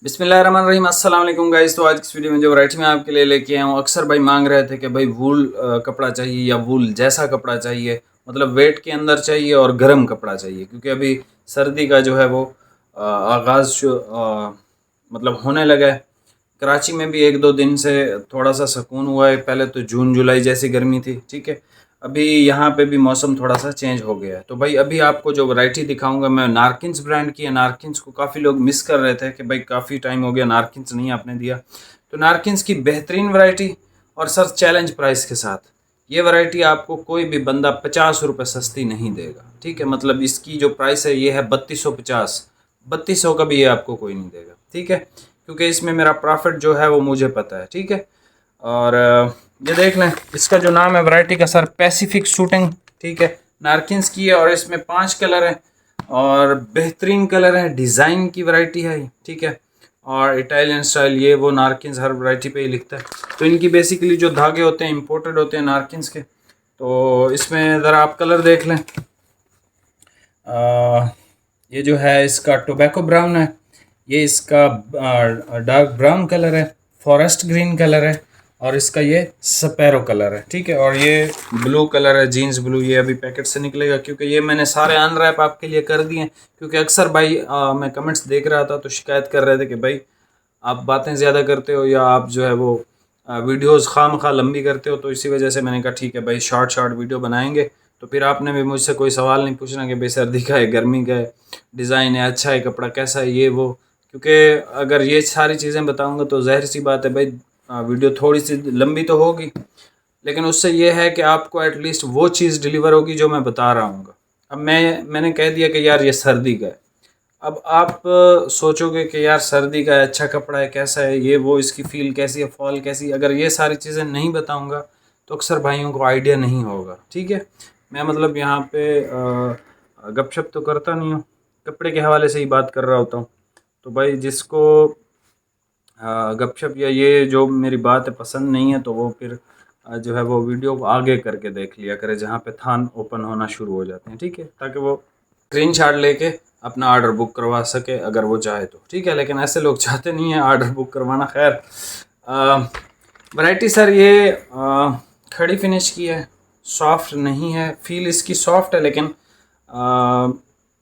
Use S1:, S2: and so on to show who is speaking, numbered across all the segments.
S1: बिस्मिल्लाहिर्रहमानिर्रहीम अस्सलाम वालेकुम गाइस। तो आज की वीडियो में जो वैरायटी में आपके लिए लेके आया हूँ, अक्सर भाई मांग रहे थे कि भाई वूल कपड़ा चाहिए या वूल जैसा कपड़ा चाहिए, मतलब वेट के अंदर चाहिए और गर्म कपड़ा चाहिए, क्योंकि अभी सर्दी का जो है वो आगाज़ मतलब होने लगा है। कराची में भी एक दो दिन से थोड़ा सा सुकून हुआ है। पहले तो जून जुलाई जैसी गर्मी थी, ठीक है। अभी यहाँ पे भी मौसम थोड़ा सा चेंज हो गया है। तो भाई अभी आपको जो वैरायटी दिखाऊंगा मैं नारकिन्स ब्रांड की है। नारकिन्स को काफ़ी लोग मिस कर रहे थे कि भाई काफ़ी टाइम हो गया नारकिन्स नहीं आपने दिया। तो नारकिन्स की बेहतरीन वैरायटी और सर चैलेंज प्राइस के साथ ये वैरायटी आपको कोई भी बंदा 50 रुपये सस्ती नहीं देगा, ठीक है। मतलब इसकी जो प्राइस है ये है 3250। 3200 का भी ये आपको कोई नहीं देगा, ठीक है, क्योंकि इसमें मेरा प्रॉफिट जो है वो मुझे पता है, ठीक है। और ये देख लें, इसका जो नाम है वैरायटी का सर पैसिफिक शूटिंग, ठीक है। नारकिन्स की है और इसमें 5 कलर हैं और बेहतरीन कलर हैं। डिज़ाइन की वैरायटी है, ठीक है। और इटालियन स्टाइल ये वो नारकिन्स हर वैरायटी पे ही लिखता है। तो इनकी बेसिकली जो धागे होते हैं इंपोर्टेड होते हैं नारकिन्स के। तो इसमें ज़रा आप कलर देख लें। ये जो है इसका टोबैको ब्राउन है, ये इसका डार्क ब्राउन कलर है, फॉरेस्ट ग्रीन कलर है और इसका ये स्पैरो कलर है, ठीक है। और ये ब्लू कलर है, जीन्स ब्लू। ये अभी पैकेट से निकलेगा क्योंकि ये मैंने सारे अनरैप आपके लिए कर दिए हैं, क्योंकि अक्सर भाई मैं कमेंट्स देख रहा था तो शिकायत कर रहे थे कि भाई आप बातें ज़्यादा करते हो या आप जो है वो वीडियोज़ खामखा लंबी करते हो। तो इसी वजह से मैंने कहा ठीक है भाई शॉर्ट शॉर्ट वीडियो बनाएंगे। तो फिर आपने भी मुझसे कोई सवाल नहीं पूछना कि भाई सर्दी का है, गर्मी का है, डिज़ाइन है, अच्छा है, कपड़ा कैसा है, ये वो। क्योंकि अगर ये सारी चीज़ें बताऊंगा तो ज़ाहिर सी बात है भाई वीडियो थोड़ी सी लंबी तो होगी, लेकिन उससे ये है कि आपको एटलीस्ट वो चीज़ डिलीवर होगी जो मैं बता रहा हूँ। अब मैंने कह दिया कि यार ये सर्दी का है। अब आप सोचोगे कि यार सर्दी का है, अच्छा कपड़ा है, कैसा है, ये वो, इसकी फ़ील कैसी है, फॉल कैसी। अगर ये सारी चीज़ें नहीं बताऊंगा तो अक्सर भाइयों को आइडिया नहीं होगा, ठीक है। मैं मतलब यहाँ पे गपशप तो करता नहीं हूँ, कपड़े के हवाले से ही बात कर रहा होता हूँ। तो भाई जिसको गपशप या ये जो मेरी बात है पसंद नहीं है तो वो फिर जो है वो वीडियो को आगे करके देख लिया करे जहाँ पे थान ओपन होना शुरू हो जाते हैं, ठीक है, ताकि वो स्क्रीन शॉट लेके अपना ऑर्डर बुक करवा सके अगर वो चाहे तो, ठीक है। लेकिन ऐसे लोग चाहते नहीं हैं ऑर्डर बुक करवाना। खैर वैरायटी सर ये खड़ी फिनिश की है, सॉफ्ट नहीं है। फील इसकी सॉफ्ट है लेकिन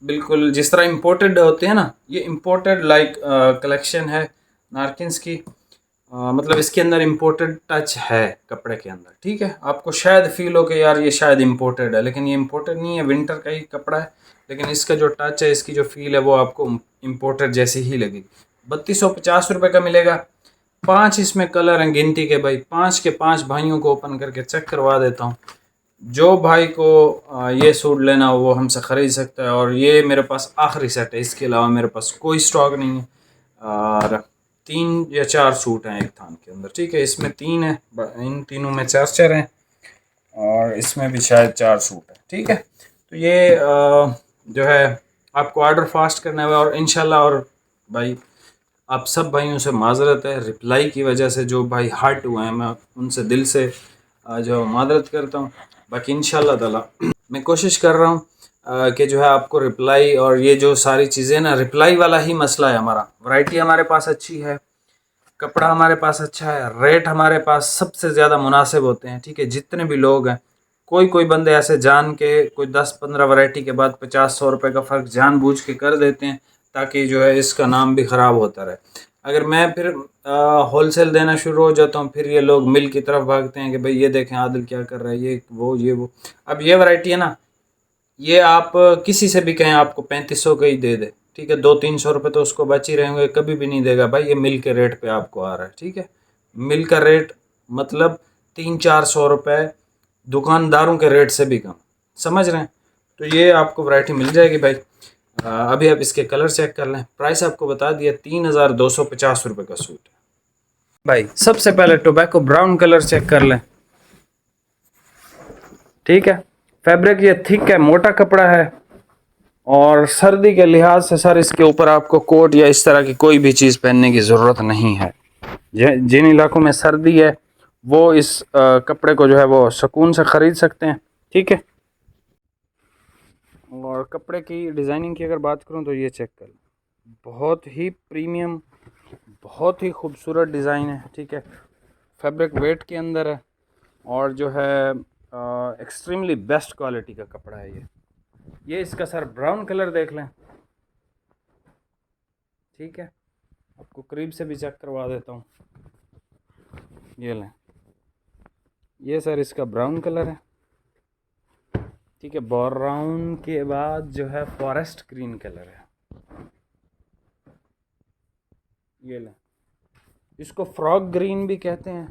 S1: बिल्कुल जिस तरह इम्पोर्टेड होते हैं ना, ये इम्पोर्टेड लाइक कलेक्शन है नारकिन्स की। मतलब इसके अंदर इम्पोर्टेड टच है कपड़े के अंदर, ठीक है। आपको शायद फील हो कि यार ये शायद इम्पोर्टेड है, लेकिन ये इम्पोर्टेड नहीं है, विंटर का ही कपड़ा है। लेकिन इसका जो टच है, इसकी जो फील है वो आपको इम्पोर्टेड जैसी ही लगेगी। 3250 रुपये का मिलेगा। 5 इसमें कलर हैं गिनती के भाई, 5 के 5 भाइयों को ओपन करके चेक करवा देता हूँ। जो भाई को ये सूट लेना हो वो हमसे ख़रीद सकता है। और ये मेरे पास आखिरी सेट है, इसके अलावा मेरे पास कोई स्टॉक नहीं है। और 3 या 4 सूट हैं एक थान के अंदर, ठीक है। इसमें 3 है, इन तीनों में 4 हैं और इसमें भी शायद 4 सूट है, ठीक है। तो ये जो है आपको ऑर्डर फास्ट करना है और इंशाल्लाह। और भाई आप सब भाइयों से माजरत है रिप्लाई की वजह से, जो भाई हर्ट हुए हैं मैं उनसे दिल से जो माजरत करता हूँ। बाकी इंशाल्लाह ताला मैं कोशिश कर रहा हूँ कि जो है आपको रिप्लाई और ये जो सारी चीज़ें ना, रिप्लाई वाला ही मसला है हमारा। वैरायटी हमारे पास अच्छी है, कपड़ा हमारे पास अच्छा है, रेट हमारे पास सबसे ज़्यादा मुनासिब होते हैं, ठीक है। जितने भी लोग हैं, कोई कोई बंदे ऐसे जान के कोई 10-15 वैरायटी के बाद 50-100 रुपये का फ़र्क जानबूझ के कर देते हैं ताकि जो है इसका नाम भी ख़राब होता रहे। अगर मैं फिर होलसेल देना शुरू हो जाता हूँ फिर ये लोग मिल की तरफ भागते हैं कि भाई ये देखें आदिल क्या कर रहा है, ये वो। अब ये वैरायटी है ना, ये आप किसी से भी कहें आपको 3500 का ही दे दे, ठीक है। 200-300 रुपये तो उसको बच ही रहेंगे, कभी भी नहीं देगा भाई। ये मिल के रेट पे आपको आ रहा है, ठीक है। मिल का रेट मतलब 300-400 रुपये दुकानदारों के रेट से भी कम, समझ रहे हैं। तो ये आपको वैरायटी मिल जाएगी भाई। अभी आप इसके कलर चेक कर लें। प्राइस आपको बता दिया 3250 रुपये का सूट है भाई। सबसे पहले टोबैको ब्राउन कलर चेक कर लें, ठीक है। फैब्रिक ये थिक है, मोटा कपड़ा है और सर्दी के लिहाज से सर इसके ऊपर आपको कोट या इस तरह की कोई भी चीज़ पहनने की ज़रूरत नहीं है। जिन इलाकों में सर्दी है वो इस कपड़े को जो है वो सुकून से ख़रीद सकते हैं, ठीक है। और कपड़े की डिज़ाइनिंग की अगर बात करूं तो ये चेक कर, बहुत ही प्रीमियम बहुत ही खूबसूरत डिज़ाइन है, ठीक है। फैब्रिक वेट के अंदर है और जो है एक्सट्रीमली बेस्ट क्वालिटी का कपड़ा है ये इसका सर ब्राउन कलर देख लें, ठीक है। आपको करीब से भी चेक करवा देता हूँ, ये लें, ये सर इसका ब्राउन कलर है, ठीक है। ब्राउन के बाद जो है फॉरेस्ट ग्रीन कलर है, ये लें। इसको फ्रॉग ग्रीन भी कहते हैं,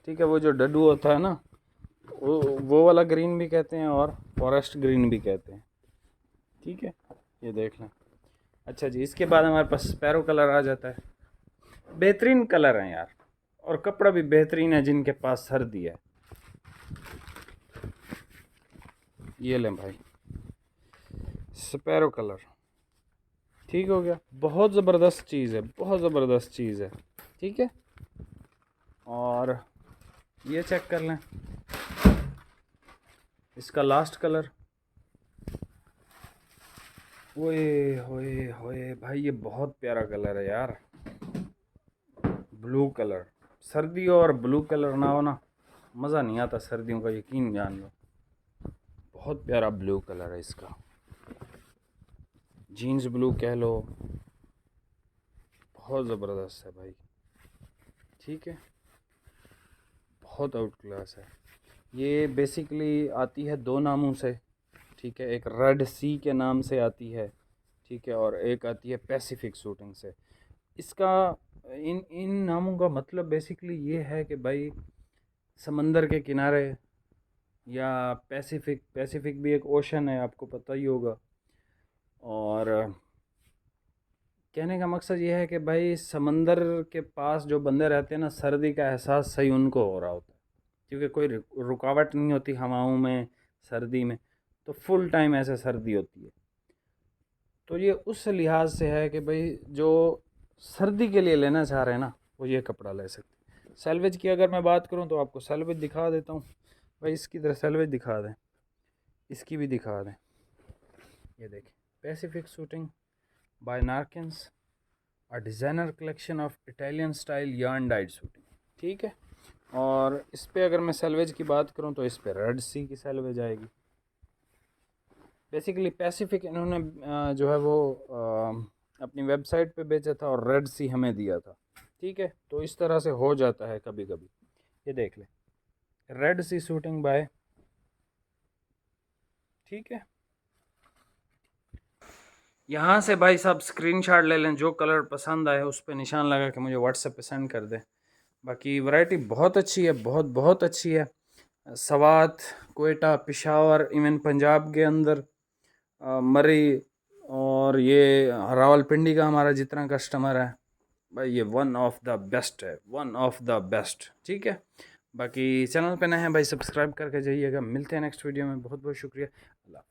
S1: ठीक है। वो जो डड्डू होता है ना, वो वाला ग्रीन भी कहते हैं और फॉरेस्ट ग्रीन भी कहते हैं, ठीक है। ये देख लें। अच्छा जी, इसके बाद हमारे पास स्पैरो कलर आ जाता है। बेहतरीन कलर है यार, और कपड़ा भी बेहतरीन है जिनके पास सर्दी है। ये लें भाई, स्पैरो कलर, ठीक हो गया। बहुत ज़बरदस्त चीज़ है, बहुत ज़बरदस्त चीज़ है, ठीक है। और ये चेक कर लें, इसका लास्ट कलर, ओए होए होए भाई, ये बहुत प्यारा कलर है यार। ब्लू कलर, सर्दी और ब्लू कलर ना हो ना, मज़ा नहीं आता सर्दियों का, यकीन जान लो। बहुत प्यारा ब्लू कलर है इसका, जीन्स ब्लू कह लो, बहुत ज़बरदस्त है भाई, ठीक है। बहुत आउट क्लास है। ये बेसिकली आती है दो नामों से, ठीक है। एक रेड सी के नाम से आती है, ठीक है, और एक आती है पैसिफिक शूटिंग से। इसका इन इन नामों का मतलब बेसिकली ये है कि भाई समंदर के किनारे, या पैसिफिक भी एक ओशन है, आपको पता ही होगा। और कहने का मकसद ये है कि भाई समंदर के पास जो बंदे रहते हैं ना, सर्दी का एहसास सही उनको हो रहा होता है, क्योंकि कोई रुकावट नहीं होती हवाओं में, सर्दी में तो फुल टाइम ऐसे सर्दी होती है। तो ये उस लिहाज से है कि भाई जो सर्दी के लिए लेना चाह रहे हैं ना, वो ये कपड़ा ले सकते हैं। सैलवेज की अगर मैं बात करूँ तो आपको सैलवेज दिखा देता हूँ भाई, इसकी तरह सैलवेज दिखा दें, इसकी भी दिखा दें। ये देखें, पैसिफिक शूटिंग बाय नार्किन्स, a designer collection of Italian style yarn dyed suiting, ठीक है। और इस पे अगर मैं सैलवेज की बात करूँ तो इस पे रेड सी की सैलवेज आएगी। बेसिकली पैसिफिक इन्होंने जो है वो अपनी वेबसाइट पे बेचा था और रेड सी हमें दिया था, ठीक है। तो इस तरह से हो जाता है कभी कभी। ये देख ले, रेड सी शूटिंग बाय, ठीक है। यहाँ से भाई साहब स्क्रीनशॉट ले लें, जो कलर पसंद आए उस पर निशान लगा के मुझे व्हाट्सएप पे सेंड कर दें। बाकी वैरायटी बहुत अच्छी है, बहुत बहुत अच्छी है। सवात, कोयटा, पेशावर, इवन पंजाब के अंदर मरी, और ये रावलपिंडी का हमारा जितना कस्टमर है भाई, ये वन ऑफ द बेस्ट है, वन ऑफ द बेस्ट, ठीक है। बाकी चैनल पे नए हैं भाई, सब्सक्राइब करके जाइएगा। मिलते हैं नेक्स्ट वीडियो में, बहुत बहुत शुक्रिया, अल्लाह।